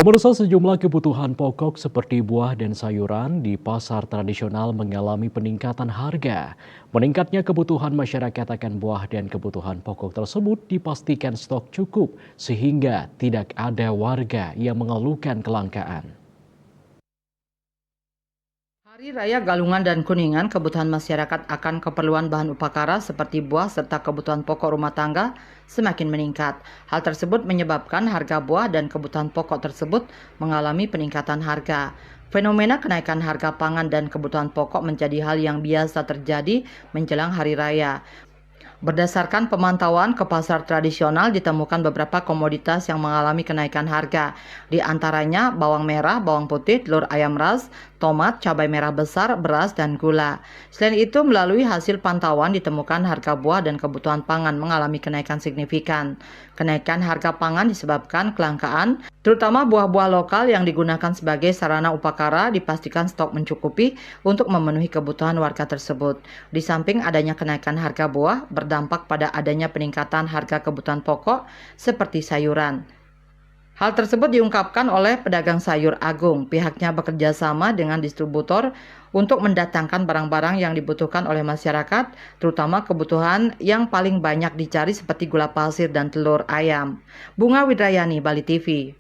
Pemirsa, sejumlah kebutuhan pokok seperti buah dan sayuran di pasar tradisional mengalami peningkatan harga. Meningkatnya kebutuhan masyarakat akan buah dan kebutuhan pokok tersebut dipastikan stok cukup sehingga tidak ada warga yang mengeluhkan kelangkaan. Hari Raya Galungan dan Kuningan, kebutuhan masyarakat akan keperluan bahan upakara seperti buah serta kebutuhan pokok rumah tangga semakin meningkat. Hal tersebut menyebabkan harga buah dan kebutuhan pokok tersebut mengalami peningkatan harga. Fenomena kenaikan harga pangan dan kebutuhan pokok menjadi hal yang biasa terjadi menjelang hari raya. Berdasarkan pemantauan ke pasar tradisional ditemukan beberapa komoditas yang mengalami kenaikan harga. Di antaranya bawang merah, bawang putih, telur ayam ras, tomat, cabai merah besar, beras, dan gula. Selain itu, melalui hasil pantauan ditemukan harga buah dan kebutuhan pangan mengalami kenaikan signifikan. Kenaikan harga pangan disebabkan kelangkaan, terutama buah-buah lokal yang digunakan sebagai sarana upakara dipastikan stok mencukupi untuk memenuhi kebutuhan warga tersebut. Di samping adanya kenaikan harga buah, berdampak pada adanya peningkatan harga kebutuhan pokok seperti sayuran. Hal tersebut diungkapkan oleh pedagang sayur Agung. Pihaknya bekerja sama dengan distributor untuk mendatangkan barang-barang yang dibutuhkan oleh masyarakat, terutama kebutuhan yang paling banyak dicari seperti gula pasir dan telur ayam. Bunga Widrayani, Bali TV.